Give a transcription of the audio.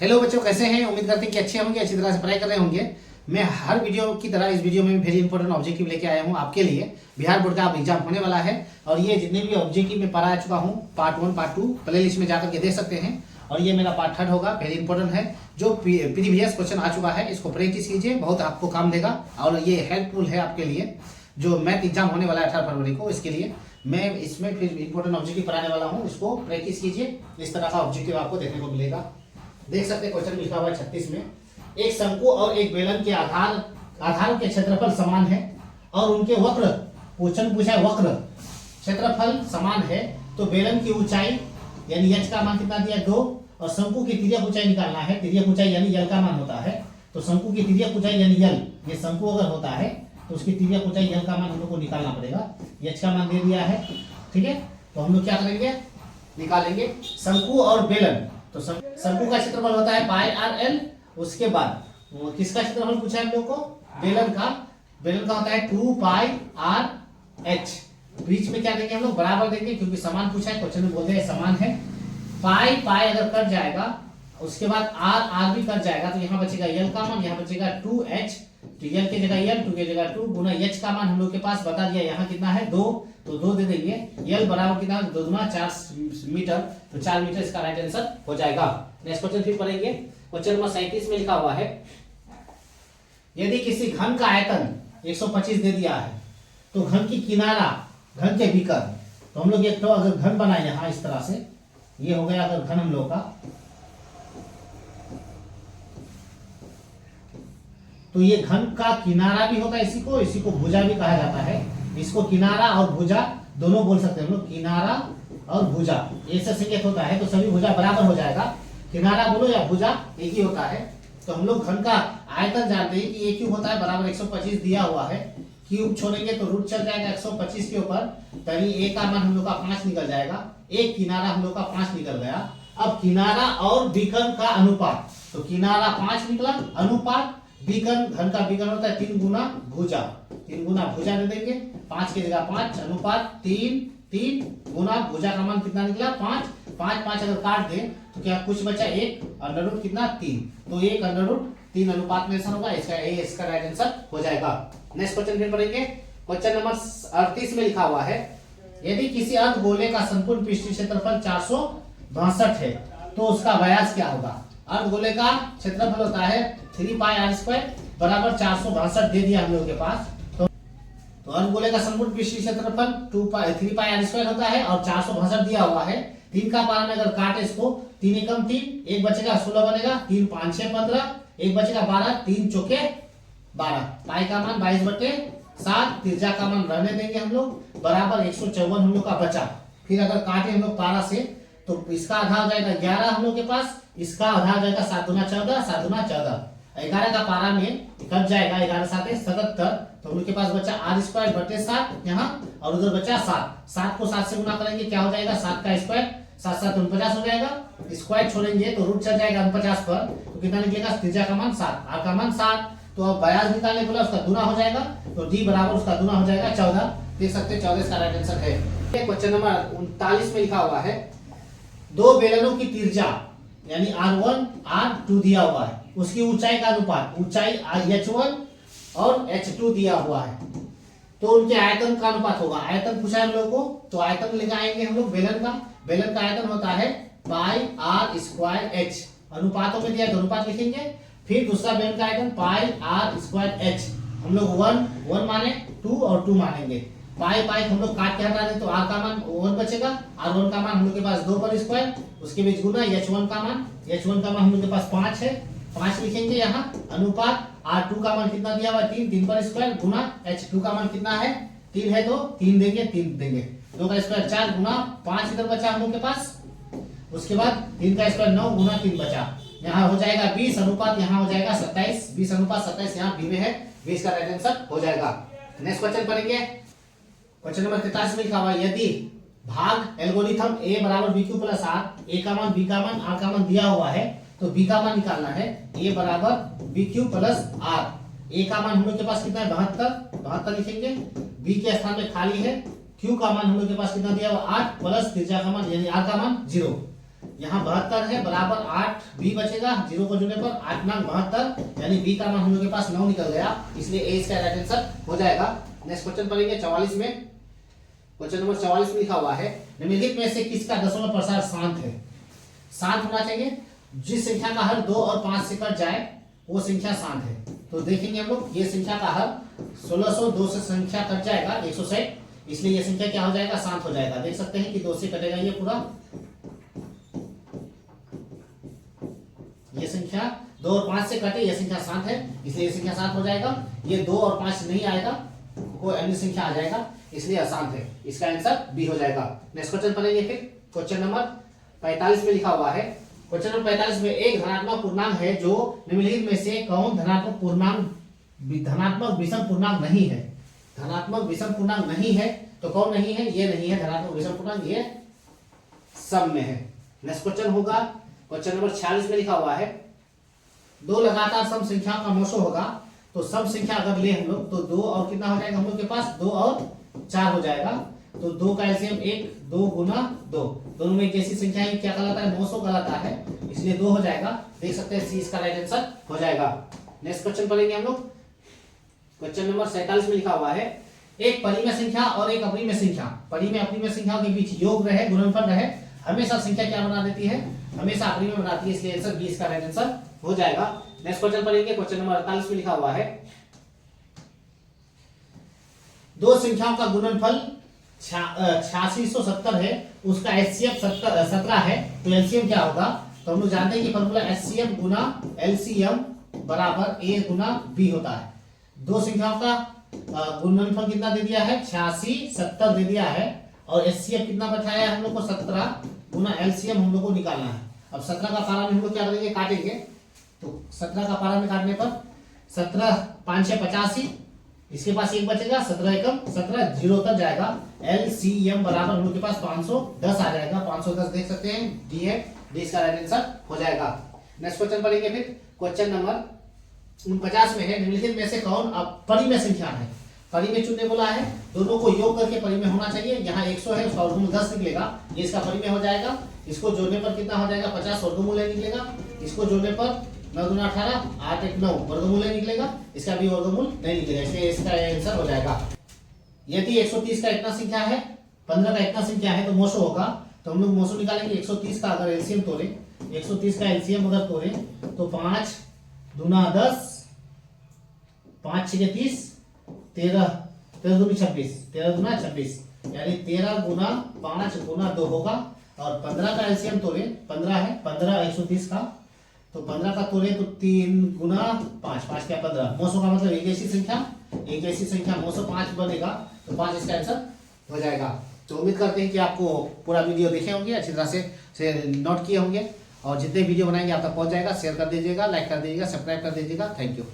Hello बच्चों, कैसे हैं? उम्मीद करते हैं कि अच्छे होंगे, अच्छी तरह से पढ़ाई कर रहे होंगे। मैं हर वीडियो की तरह इस वीडियो में वेरी इंपॉर्टेंट ऑब्जेक्टिव लेके आया हूं आपके लिए। बिहार बोर्ड का अब एग्जाम होने वाला है और ये जितने भी ऑब्जेक्टिव मैं पढ़ा चुका हूं, पार्ट 1 पार्ट 2 प्ले लिस्ट में जाकर के देख सकते हैं। और ये मेरा पार्ट 3 होगा, वेरी इंपॉर्टेंट है। जो प्रीवियस क्वेश्चन आ चुका है इसको प्रैक्टिस कीजिए, बहुत आपको काम देगा और ये हेल्पफुल है आपके लिए। जो मैथ एग्जाम होने वाला है 18 फरवरी को, इसके लिए मैं इसमें फिर इंपॉर्टेंट ऑब्जेक्टिव पढ़ाने वाला हूँ। इसको प्रैक्टिस कीजिए, इस तरह का ऑब्जेक्टिव आपको देखने को मिलेगा। देख सकते हैं क्वेश्चन लिखा हुआ है 36 में। एक शंकु और एक बेलन के आधार के क्षेत्रफल समान है और उनके वक्र, क्वेश्चन पूछा है वक्र क्षेत्रफल समान है, तो बेलन की ऊंचाई यानी h का मान कितना दिया 2 और शंकु की तिर्यक ऊंचाई निकालना है। तिर्यक ऊंचाई यानी l का मान होता है, तो शंकु की तिर्यक ऊंचाई यानी l, ये शंकु अगर होता है तो उसकी तिर्यक ऊंचाई l का मान हम लोग को निकालना पड़ेगा। h का मान दे दिया है, ठीक है। तो हम लोग क्या करेंगे, निकालेंगे शंकु और बेलन। तो शंकु का क्षेत्रफल होता है पाई आर एल। उसके बाद किसका क्षेत्रफल पूछा है हम लोग को, बेलन का होता है 2 पाई आर एच। बीच में क्या देंगे हम लोग, बराबर देंगे, क्योंकि समान पूछा है, क्वेश्चन में बोलते हैं समान है। पाई पाई अगर कट जाएगा, उसके बाद आर भी कट जाएगा, तो यहाँ बचेगा यल का मान, यहाँ बचेगा 2h, तो यल की जगह यल, 2 की जगह 2 गुना h का मान हम लोग के पास बता दिया यहाँ कितना है 2, तो 2 दे देंगे। यल बराबर कितना, 2 गुना 4 मीटर, तो 4 मीटर इसका राइट आंसर हो जाएगा। नेक्स्ट क्वेश्चन फिर पढ़ेंगे। क्वेश्चन नंबर 37 में लिखा हुआ है, यदि किसी घन का आयतन 125 दे दिया है, तो घन की किनारा, घन के विकर, तो हम लोग एक तो अगर घन बनाए यहाँ इस तरह से, ये हो गया अगर घन हम लोग का, तो ये घन का किनारा भी होता है, इसी को भुजा भी कहा जाता है। इसको किनारा और भुजा दोनों बोल सकते हैं हम लोग, किनारा और भुजा ऐसे संकेत होता है, तो सभी भुजा बराबर हो जाएगा। किनारा बोलो या भुजा एक ही होता है। तो हम लोग घन का आयतन जानते हैं कि a क्यूब होता है बराबर 125 दिया हुआ है। क्यूब छोड़ेंगे तो रूट चल जाएगा 125 के ऊपर, तभी a का मान हम लोग का 5 निकल जाएगा। एक किनारा हम लोग का 5 निकल गया। अब किनारा और विकर्ण का अनुपात, तो किनारा 5 निकला, अनुपात विकर्ण, घन का विकर्ण होता है 3 गुना भुजा, 3 गुना भुजा दे देंगे, 5 की जगह 5, अनुपात 3 गुना भुजा का मान कितना निकला 5, 5 अगर काट दे तो क्या कुछ बचा 1, अंडर रूट कितना 3, तो 1 अंडर रूट 3 अनुपात में होगा, इसका राइट आंसर हो जाएगा। नेक्स्ट क्वेश्चन फिर पढ़ेंगे। क्वेश्चन नंबर 38 में लिखा हुआ है, यदि किसी अर्धगोले का संपूर्ण पृष्ठीय क्षेत्रफल 462 है, तो उसका व्यास क्या होगा। अर्धगोले का क्षेत्रफल होता है 3 पाई आर स्क्वायर बराबर 462 दे दिया हम लोग के पास। तो अर्धगोले का संपूर्ण पृष्ठीय क्षेत्रफल 3 पाई आर स्क्वायर होता है और 462 दिया हुआ है। 3 का पार में अगर काटे इसको, 3 एकम 3, एक बचेगा 16 बनेगा, 3 5 6 15, एक बचेगा 12, 3 चौके 12, पाई का मान 22/7, त्रिज्या का मान रहने देंगे हम लोग, बराबर 154 हम लोग का बचा। फिर अगर काटे हम लोग 12 से, तो इसका आधा हो जाएगा 11 हम लोग के पास, इसका आधा हो जाएगा 7 दूना 14, 7 दूना 14, 11 का पारा में कट जाएगा, 11 7 77, तो हम लोग के पास बचा आर स्क्वायर बटे 7 यहाँ, और उधर बचा 7 को 7 से गुना करेंगे, क्या हो जाएगा 7 का स्क्वायर, 7 7 49 हो जाएगा। स्क्वायर छोड़ेंगे तो रूट चल जाएगा 49 पर, तो कितना निकलेगा, त्रिज्या का मान 7, आर का मान 7, तो अब व्यास निकालने बोला उसका गुना हो जाएगा, तो डी बराबर उसका गुना हो जाएगा 14। देख सकते हैं 14 इसका राइट आंसर है। क्वेश्चन नंबर 39 में लिखा हुआ है, दो बेलनों की त्रिज्या यानी r1 r2 दिया हुआ है, उसकी ऊंचाई का अनुपात, ऊंचाई h1 और h2 दिया हुआ है, तो उनके आयतन का अनुपात होगा। आयतन पूछा है हम लोग को, तो आयतन लगाएंगे हम लोग बेलन का आयतन होता है पाई आर स्क्वायर एच, अनुपातों में दिया तो अनुपात लिखेंगे। फिर दूसरा बेलन का आयतन पाई आर स्क्वायर एच, हम लोग 1 माने, 2 और 2 मानेंगे। पाई हम लोग काट के हटा दें तो आर का मान 1 बचेगा, r1 का मान हम लोग के पास 2 पर स्क्वायर, उसके बीच गुना h1 का मान हम लोग के पास 5 है, 5 लिखेंगे यहाँ, अनुपात r2 का मान कितना दिया हुआ है 3 पर स्क्वायर, गुना h2 का मान कितना है 3 है, तो 3 देंगे, 2 का स्क्वायर 4 गुना 5 इधर बचा हम लोग के पास, उसके बाद 3 का स्क्वायर 9 गुना 3 बचा, यहाँ हो जाएगा 20, अनुपात यहाँ हो जाएगा 27, 20 अनुपात 27 यहाँ बी में है, 20 का राइट आंसर हो जाएगा। नेक्स्ट क्वेश्चन पढ़ेंगे। क्वेश्चन नंबर 43 में लिखा हुआ है, यदि भाग एल्गोरिथम a बराबर bq प्लस r, a का मान b का मान r का मान दिया हुआ है, तो b का मान निकालना है, a बराबर bq प्लस r, a का मान हम लोग के पास कितना है 72 लिखेंगे, b के स्थान में खाली है, q का मान हम लोग के पास कितना दिया हुआ 8 प्लस त्रिज्या का मान यानी r का मान 0, यहाँ 72 है बराबर 8 बी बचेगा, 0 को जुड़ने पर 8 9 72, यानी बी का मान हम लोग के पास 9 निकल गया, इसलिए ए इसका राइट आंसर हो जाएगा। नेक्स्ट क्वेश्चन पढ़ेंगे 44 में। क्वेश्चन नंबर 44 में लिखा हुआ है निम्नलिखित में से किसका दशमलव प्रसार शांत है। शांत होना चाहिए, जिस संख्या का हर 2 और 5 से कट जाए वो संख्या शांत है। तो देखेंगे हम लोग, ये संख्या का हर 1602 से संख्या कट जाएगा 160, इसलिए ये संख्या क्या हो जाएगा, शांत हो जाएगा। देख सकते हैं कि 2 से कटेगा ये पूरा, ये संख्या 2 और 5 से कटे, ये संख्या शांत है, इसलिए ये संख्या शांत हो जाएगा। ये 2 और 5 नहीं आएगा, कोई अन्य संख्या आ जाएगा, इसलिए अशांत है। इसका आंसर बी हो जाएगा। नेक्स्ट क्वेश्चन पढ़ेंगे फिर। क्वेश्चन नंबर 45 में लिखा हुआ है, क्वेश्चन नंबर 45 में एक धनात्मक पूर्णांक है जो निम्नलिखित में से कौन धनात्मक विषम पूर्णांक नहीं है। धनात्मक विषम पूर्णांक नहीं है तो कौन नहीं है, ये नहीं है धनात्मक विषम पूर्णांक, ये सब में है। नेक्स्ट क्वेश्चन होगा क्वेश्चन नंबर 46 में लिखा हुआ है दो लगातार सम संख्याओं का मोशो होगा, तो सम संख्या अगर ले हम लोग तो 2 और कितना हो जाएगा हम लोग के पास, 2 और 4 हो जाएगा। तो 2 का एलसीएम 1, 2 गुना 2, दोनों में एक जैसी संख्या है, क्या कहलाता है, मोशो कहलाता है, इसलिए 2 हो जाएगा। देख सकते हैं सी इसका राइट आंसर हो जाएगा। नेक्स्ट क्वेश्चन पढ़ेंगे हम लोग। क्वेश्चन नंबर 47 में लिखा हुआ है एक परिमेय संख्या और एक अपरिमेय संख्या, परिमेय अपरिमेय संख्याओं के बीच योग रहे, गुणनफल रहे, हमेशा संख्या क्या बना देती है, हमेशा अपरिमेय बनाती है, इसलिए आंसर बी इसका राइट आंसर हो जाएगा। नेक्स्ट क्वेश्चन पढ़ेंगे। क्वेश्चन नंबर 48 में लिखा हुआ है दो संख्याओं का गुणनफल 8670 है, उसका एचसीएफ 17 है, तो एलसीएम क्या होगा। तो हम लोग जानते हैं कि फॉर्मूला एचसीएफ गुना एलसीएम बराबर ए गुना बी होता है। दो संख्याओं का गुणनफल कितना दे दिया है, 8670 दे दिया है, और एचसीएफ कितना बैठाया है हम लोग को 17 गुना एलसीएम हम लोग को निकालना है। अब 17 का पारा में हम लोग क्या करेंगे, काटेंगे, तो 17 का पारा में काटने पर 17 5 6 85, इसके पास एक बचेगा, 17 एकम 17, 0 तक जाएगा, एलसीएम बराबर हम लोग के पास 510 आ जाएगा, 510 देख सकते हैं, डी है, डी इसका राइट आंसर हो जाएगा। नेक्स्ट क्वेश्चन पढ़ेंगे फिर। क्वेश्चन नंबर 49 में है निम्नलिखित में से कौन परिमेय संख्या है। परिमेय चुनने बोला है, दोनों को योग करके परिमेय होना चाहिए। यहाँ 100 है, उसका वर्गमूल 10 निकलेगा, ये इसका परिमेय हो जाएगा। इसको जोड़ने पर कितना हो जाएगा, 50 वर्गमूल निकलेगा। इसको जोड़ने पर 9 दूना 18, 8 1 9 वर्गमूल निकलेगा, इसका भी वर्गमूल नहीं निकलेगा, इसलिए इसका आंसर हो जाएगा। यदि 130 का इतना संख्या है, 15 का इतना संख्या है, तो मोशो होगा, तो हम लोग मोशो निकालेंगे। 130 का अगर एलसीएम तोड़े, 130 का एलसीएम अगर तोड़े तो 5 दूना 10, 5 6 30, 13 दूनी 26, 13 दूना 26, यानी 13 गुना 5 गुना 2 होगा। और 15 का एलसीएम तोड़े, 15 है, 15 130 का, तो 15 का तोड़े तो 3 गुना 5, 5 क्या 15, मोशो का मतलब एक जैसी संख्या मोशो 5 बनेगा, तो 5 इसका आंसर हो जाएगा। तो उम्मीद करते हैं कि आपको पूरा वीडियो देखे होंगे, अच्छी तरह से नोट किए होंगे, और जितने वीडियो बनाएंगे आप तक पहुंच जाएगा। शेयर कर दीजिएगा, लाइक कर दीजिएगा, सब्सक्राइब कर दीजिएगा। Thank you.